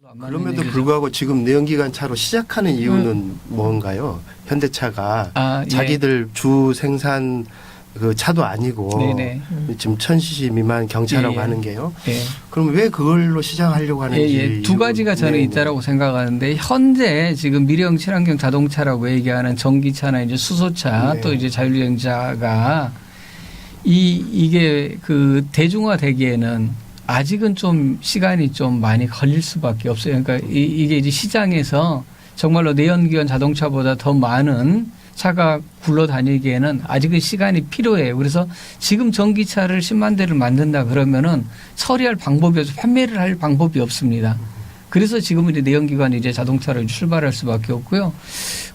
그럼에도 불구하고 지금 내연기관차로 시작하는 이유는 뭔가요? 현대차가 자기들 주 생산 그 차도 아니고 지금 1000cc 미만 경차라고 하는 게요. 그럼 왜 그걸로 시작하려고 하는지. 두 가지가 저는 있다라고 생각하는데 현재 지금 미래형 친환경 자동차라고 얘기하는 전기차나 이제 수소차 또 이제 자율주행차가 이게 그 대중화되기에는 아직은 좀 시간이 좀 많이 걸릴 수밖에 없어요. 그러니까 이게 이제 시장에서 정말로 내연기관 자동차보다 더 많은 차가 굴러다니기에는 아직은 시간이 필요해요. 그래서 지금 전기차를 10만 대를 만든다 그러면은 처리할 방법이 없어 판매를 할 방법이 없습니다. 그래서 지금은 이제 내연기관 이제 자동차를 출발할 수밖에 없고요.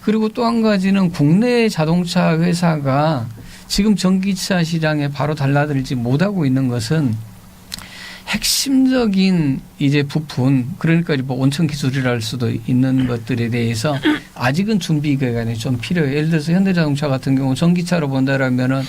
그리고 또 한 가지는 국내 자동차 회사가 지금 전기차 시장에 바로 달라들지 못하고 있는 것은 핵심적인 이제 부품, 그러니까 뭐 온천 기술이라 할 수도 있는 것들에 대해서 아직은 준비 기간이 좀 필요해요. 예를 들어서 현대자동차 같은 경우 전기차로 본다라면은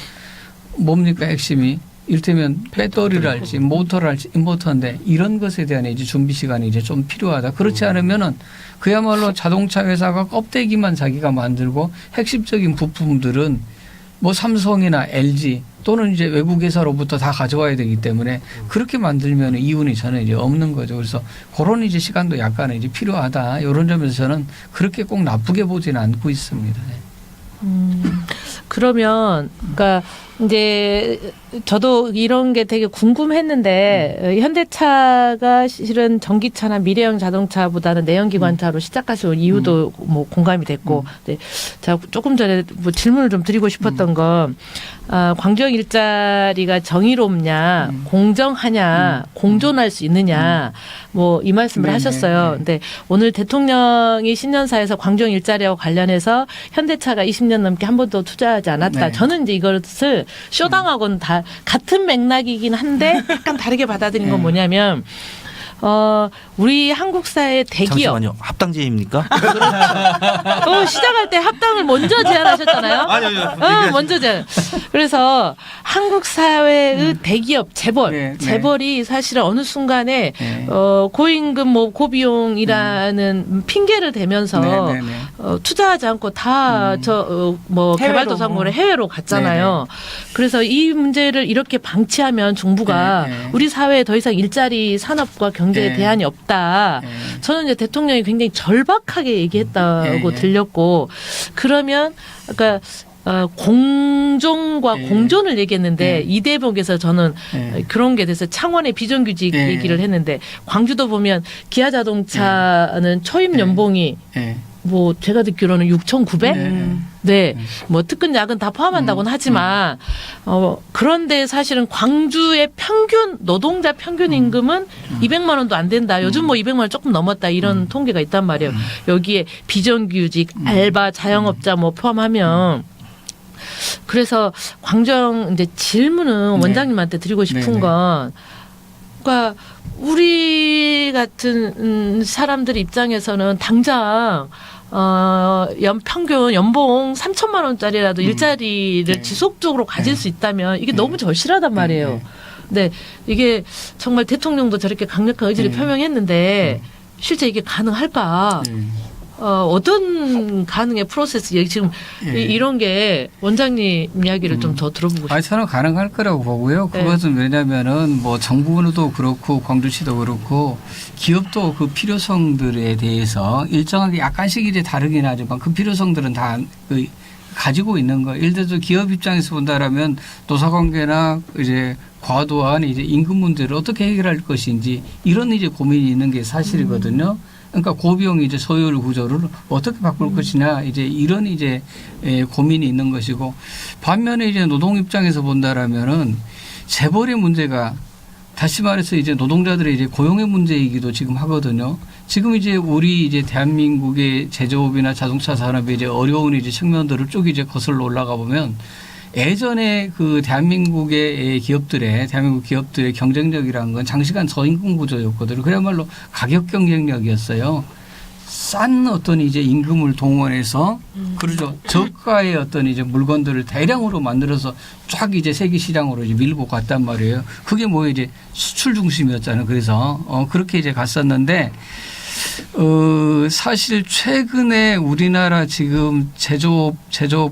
뭡니까 핵심이? 이를테면 배터리랄지 모터랄지 인버터인데 이런 것에 대한 이제 준비 시간이 이제 좀 필요하다. 그렇지 않으면은 그야말로 자동차 회사가 껍데기만 자기가 만들고 핵심적인 부품들은 뭐 삼성이나 LG 또는 이제 외국 회사로부터 다 가져와야 되기 때문에 그렇게 만들면 이윤이 저는 이제 없는 거죠. 그래서 그런 이제 시간도 약간 이제 필요하다. 이런 점에서 저는 그렇게 꼭 나쁘게 보지는 않고 있습니다. 그러면 그러니까 이제 저도 이런 게 되게 궁금했는데 현대차가 실은 전기차나 미래형 자동차보다는 내연기관차로 시작하신 이유도 뭐 공감이 됐고, 네. 제가 조금 전에 뭐 질문을 좀 드리고 싶었던 건 광주형 일자리가 정의롭냐, 공정하냐, 공존할 수 있느냐, 뭐 이 말씀을 하셨어요. 근데 오늘 대통령이 신년사에서 광주형 일자리와 관련해서 현대차가 20년 넘게 한 번도 투자하지 않았다. 저는 이제 이것을 쇼당하고는 다 같은 맥락이긴 한데 약간 다르게 받아들인 건 뭐냐면 우리 한국 사회 대기업. 잠시만요. 합당제입니까? 시작할 때 합당을 먼저 제안하셨잖아요. 아니요. 먼저 제안. 그래서 한국 사회의 대기업 재벌이 사실은 어느 순간에 고임금 뭐 고비용이라는 핑계를 대면서 투자하지 않고 다 뭐 개발도상국을 해외로 갔잖아요. 그래서 이 문제를 이렇게 방치하면 정부가 우리 사회에 더 이상 일자리 산업과 경제에 대안이 없다. 저는 이제 대통령이 굉장히 절박하게 얘기했다고 들렸고, 그러면 그러니까 공정과 공존을 얘기했는데 이 대목에서 저는 그런 게 돼서 창원의 비정규직 얘기를 했는데, 광주도 보면 기아자동차는 초임 연봉이 뭐 제가 듣기로는 6,900? 네. 뭐 특근 야근 다 포함한다고는 하지만 그런데 사실은 광주의 평균 노동자 평균 임금은 200만 원도 안 된다. 요즘 뭐 200만 원 조금 넘었다. 이런 통계가 있단 말이에요. 여기에 비정규직, 알바, 자영업자 뭐 포함하면. 그래서 광주형 이제 질문은 원장님한테 드리고 싶은 건, 그러니까 우리 같은 사람들 입장에서는 당장 평균 연봉 3천만 원짜리라도 일자리를 지속적으로 가질 수 있다면 이게 너무 절실하단 말이에요. 근데 이게 정말 대통령도 저렇게 강력한 의지를 표명했는데 실제 이게 가능할까? 어떤 가능의 프로세스 지금 이런 게 원장님 이야기를 좀 더 들어보고 싶어요. 저는 가능할 거라고 보고요. 그것은 왜냐면은 뭐 정부도 그렇고 광주시도 그렇고 기업도 그 필요성들에 대해서 일정하게 약간씩 이제 다르긴 하지만 그 필요성들은 다 가지고 있는 거. 예를 들어서 기업 입장에서 본다라면 노사관계나 이제 과도한 이제 임금 문제를 어떻게 해결할 것인지 이런 이제 고민이 있는 게 사실이거든요. 그러니까 고비용 이제 소요율 구조를 어떻게 바꿀 것이냐 이제 이런 이제 고민이 있는 것이고, 반면에 이제 노동 입장에서 본다라면은 재벌의 문제가 다시 말해서 이제 노동자들의 이제 고용의 문제이기도 지금 하거든요. 지금 이제 우리 이제 대한민국의 제조업이나 자동차 산업의 이제 어려운 이제 측면들을 쭉 이제 거슬러 올라가 보면 예전에 그 대한민국 기업들의 경쟁력이라는 건 장시간 저임금 구조였거든요. 그야말로 가격 경쟁력이었어요. 싼 어떤 이제 임금을 동원해서 그러죠. 저가의 어떤 이제 물건들을 대량으로 만들어서 쫙 이제 세계 시장으로 이제 밀고 갔단 말이에요. 그게 뭐 이제 수출 중심이었잖아요. 그래서 그렇게 이제 갔었는데 사실 최근에 우리나라 지금 제조업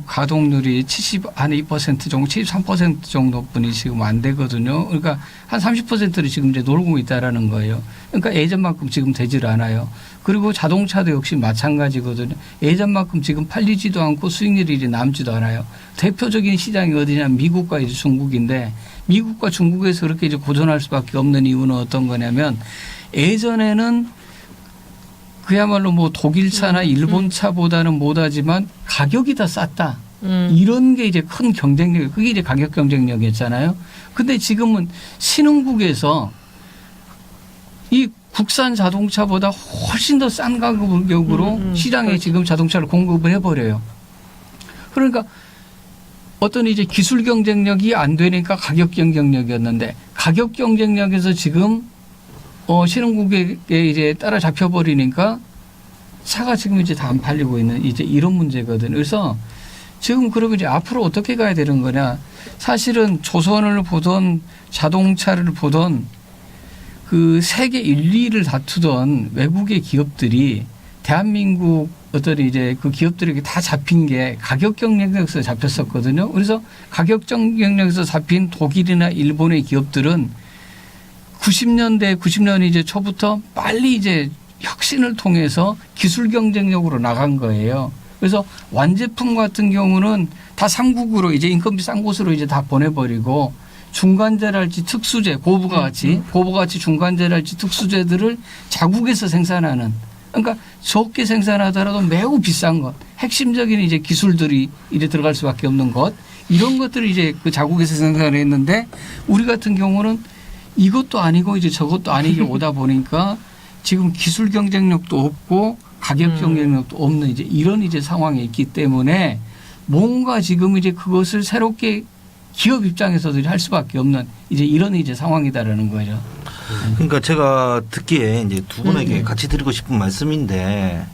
가동률이 72% 정도, 73% 정도뿐이 지금 안 되거든요. 그러니까 한 30%를 지금 이제 놀고 있다라는 거예요. 그러니까 예전만큼 지금 되질 않아요. 그리고 자동차도 역시 마찬가지거든요. 예전만큼 지금 팔리지도 않고 수익률이 이제 남지도 않아요. 대표적인 시장이 어디냐? 미국과 이제 중국인데 미국과 중국에서 그렇게 이제 고전할 수밖에 없는 이유는 어떤 거냐면 예전에는 그야말로 뭐 독일차나 일본차보다는 못하지만 가격이 더 쌌다. 이런 게 이제 큰 경쟁력, 그게 이제 가격 경쟁력이었잖아요. 근데 지금은 신흥국에서 이 국산 자동차보다 훨씬 더 싼 가격으로 시장에 그렇죠. 지금 자동차를 공급을 해버려요. 그러니까 어떤 이제 기술 경쟁력이 안 되니까 가격 경쟁력이었는데 가격 경쟁력에서 지금 신흥국에 이제 따라잡혀 버리니까 차가 지금 이제 다 안 팔리고 있는 이제 이런 문제거든요. 그래서 지금 그러면 이제 앞으로 어떻게 가야 되는 거냐? 사실은 조선을 보던 자동차를 보던 그 세계 1, 2위를 다투던 외국의 기업들이 대한민국 어떤 이제 그 기업들에게 다 잡힌 게 가격 경쟁력에서 잡혔었거든요. 그래서 가격 경쟁력에서 잡힌 독일이나 일본의 기업들은 90년 이제 초부터 빨리 이제 혁신을 통해서 기술 경쟁력으로 나간 거예요. 그래서 완제품 같은 경우는 다 상국으로 이제 인건비 싼 곳으로 이제 다 보내버리고 중간재랄지 특수재, 고부가치 중간재랄지 특수재들을 자국에서 생산하는, 그러니까 적게 생산하더라도 매우 비싼 것, 핵심적인 이제 기술들이 이제 들어갈 수밖에 없는 것, 이런 것들을 이제 그 자국에서 생산을 했는데 우리 같은 경우는 이것도 아니고 이제 저것도 아니게 오다 보니까 지금 기술 경쟁력도 없고 가격 경쟁력도 없는 이제 이런 이제 상황에 있기 때문에 뭔가 지금 이제 그것을 새롭게 기업 입장에서도 할 수밖에 없는 이제 이런 이제 상황이다라는 거죠. 그러니까 제가 듣기에 이제 두 분에게 같이 드리고 싶은 말씀인데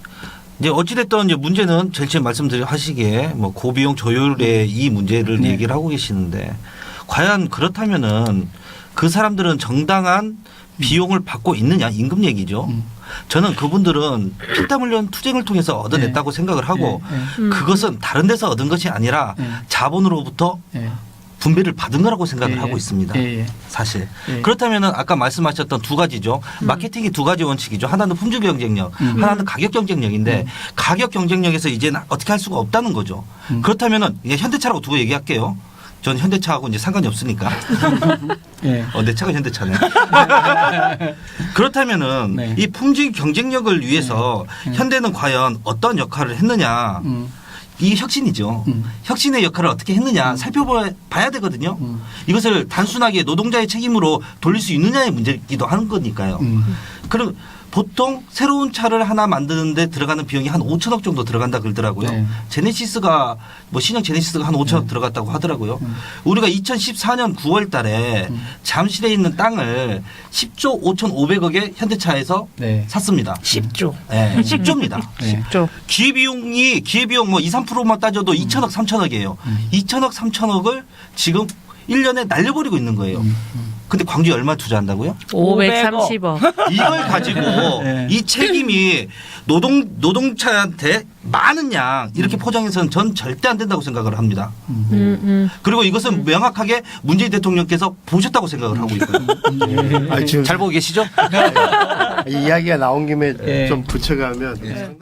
이제 어찌됐든 이제 문제는 제일 처음 하시기에 뭐 고비용 조율의 이 문제를 네. 얘기를 하고 계시는데 과연 그렇다면은 그 사람들은 정당한 비용을 받고 있느냐, 임금 얘기죠. 저는 그분들은 피땀 흘려 투쟁을 통해서 얻어냈다고 생각을 하고 그것은 다른 데서 얻은 것이 아니라 자본으로부터 분배를 받은 거라고 생각을 하고 있습니다. 사실. 그렇다면 아까 말씀하셨던 두 가지죠. 마케팅이 두 가지 원칙이죠. 하나는 품질 경쟁력, 하나는 가격 경쟁력인데 가격 경쟁력에서 이제는 어떻게 할 수가 없다는 거죠. 그렇다면 현대차라고 두고 얘기할게요. 전 현대차하고 이제 상관이 없으니까. 내 차가 현대차네. 그렇다면은 네. 이 품질 경쟁력을 위해서 현대는 과연 어떤 역할을 했느냐. 이 혁신이죠. 혁신의 역할을 어떻게 했느냐 살펴봐야 되거든요. 이것을 단순하게 노동자의 책임으로 돌릴 수 있느냐의 문제이기도 하는 거니까요. 그럼 보통 새로운 차를 하나 만드는데 들어가는 비용이 한 5천억 정도 들어간다 그러더라고요. 네. 제네시스가 뭐 신형 제네시스가 한 5천억 들어갔다고 하더라고요. 우리가 2014년 9월 달에 잠실에 있는 땅을 10조 5,500억에 현대차에서 샀습니다. 10조. 네, 10조입니다. 10조. 기회비용 뭐 2, 3%만 따져도 2천억, 3천억이에요. 2천억, 3천억을 지금 1년에 날려버리고 있는 거예요. 근데 광주에 얼마 투자한다고요? 530억. 이걸 가지고 이 책임이 노동자한테 많은 양 이렇게 포장해서는 전 절대 안 된다고 생각을 합니다. 그리고 이것은 명확하게 문재인 대통령께서 보셨다고 생각을 하고 있거든요. 지금 잘 보고 계시죠? 이야기가 나온 김에 좀 붙여가면 상당히